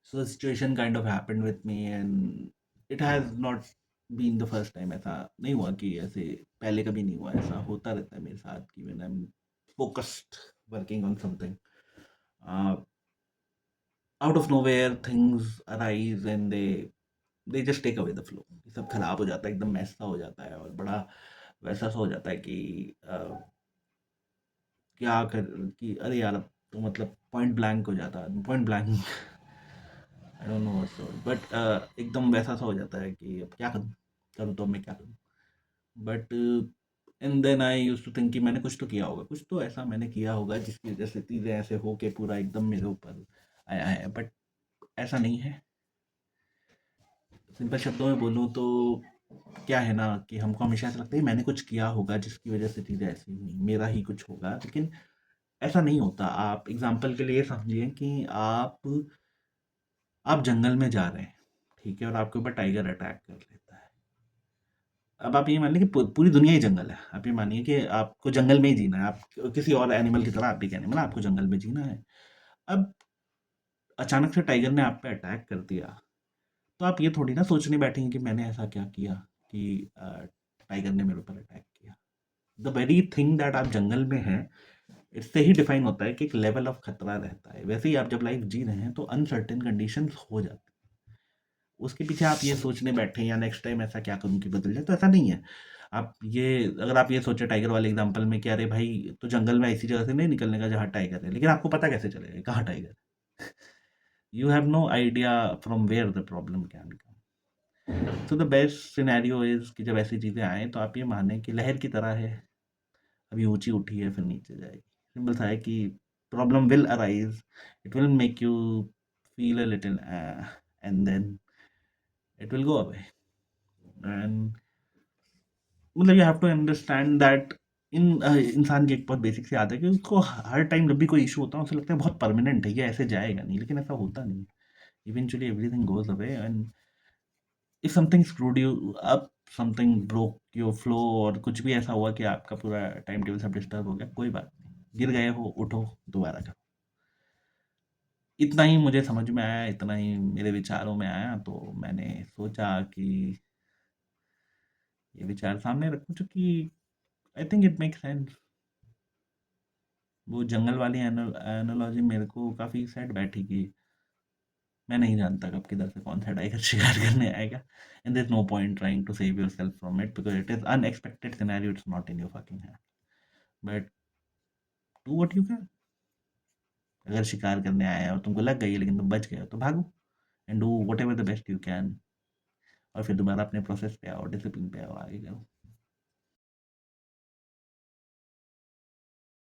So the situation kind of happened with me, and it has not been the first time. ऐसा नहीं हुआ कि ऐसे पहले कभी नहीं हुआ, ऐसा होता रहता है मेरे साथ कि when I'm focused working on something, uh, out of nowhere things arise and they just take away the flow. ये सब खराब हो जाता है, एकदम मैस सा हो जाता है और बड़ा वैसा सा हो जाता है कि क्या कर कि अरे यार अब तो मतलब पॉइंट ब्लैंक हो जाता है, point blank I don't know what's the word, but एकदम वैसा सा हो जाता है कि अब क्या करूँ? करूँ तो अब मैं क्या करूँ? But and then I used to think कि मैंने कुछ तो किया होगा, कुछ तो ऐसा मैंने किया होगा जिसकी वज़ह से चीज़ें ऐसे हो के पूरा एकदम मेरे ऊपर आया है, बट ऐसा नहीं है। सिंपल शब्दों में बोलूँ तो क्या है ना कि हमको हमेशा ऐसा लगता है मैंने कुछ किया होगा जिसकी वज़ह से चीज़ें ऐसी हुई, मेरा ही कुछ होगा, लेकिन ऐसा नहीं होता। आप एग्ज़ाम्पल के लिए समझिए कि आप जंगल में जा रहे हैं, ठीक है? और आपके ऊपर टाइगर अटैक कर लेता है। अब आप ये मान लीजिए कि पूरी दुनिया ही जंगल है। आप ये मानिए कि आपको जंगल में ही जीना है। आप किसी और एनिमल की तरह आप भी एक एनिमल, आपको जंगल में जीना है। अब अचानक से टाइगर ने आप पे अटैक कर दिया, तो आप ये थोड़ी ना सोचने बैठेंगे कि मैंने ऐसा क्या किया कि टाइगर ने मेरे ऊपर अटैक किया। द वेरी थिंग दैट आप जंगल में हैं, इससे ही डिफाइन होता है कि एक लेवल ऑफ खतरा रहता है। वैसे ही आप जब लाइफ जी रहे हैं, तो अनसर्टेन कंडीशंस हो जाती हैं। उसके पीछे आप ये सोचने बैठे या नेक्स्ट टाइम ऐसा क्या करूँ कि बदल जाए, तो ऐसा नहीं है। आप ये अगर आप ये सोचे टाइगर वाले एग्ज़ाम्पल में कि अरे भाई तो जंगल में ऐसी जगह से नहीं निकलने का जहाँ टाइगर है, लेकिन आपको पता कैसे चलेगा कहाँ टाइगर है? You have no idea from where the problem can come. So the best scenario is कि जब ऐसी चीज़ें आएँ तो आप ये मानें कि लहर की तरह है, अभी ऊँची उठी है फिर नीचे जाएगी। सिंपल सा है कि problem will arise, it will make you feel a little and then it will go away. And मतलब you have to understand that इंसान की एक बहुत बेसिक सी आदत है कि उसको हर टाइम जब भी कोई इशू होता है उसे लगता है बहुत परमानेंट है, ये ऐसे जाएगा नहीं, लेकिन ऐसा होता नहीं है। Eventually everything goes away and if something screwed you up, something broke your flow, और कुछ भी ऐसा हुआ कि आपका पूरा टाइम टेबल सब डिस्टर्ब हो गया, कोई बात नहीं, गिर गए हो उठो, दोबारा करो। इतना ही मुझे समझ में आया, इतना ही मेरे विचारों में आया, तो मैंने सोचा कि ये विचार सामने रखूं, चूंकि I think it make sense. वो जंगल वाली एनालॉजी मेरे को काफ़ी सेट बैठी कि मैं नहीं जानता कब किधर से कौन सा टाइगर शिकार करने आएगा, and there is no point trying to save yourself from it because it is unexpected scenario, it's not in your fucking hand, but do what you can. अगर शिकार करने आया और तुमको लग गई है लेकिन तुम बच गए हो तो भागो and do whatever the best you can, और फिर दोबारा अपने प्रोसेस पे आओ, डिसिप्लिन पे आओ, आगे करो।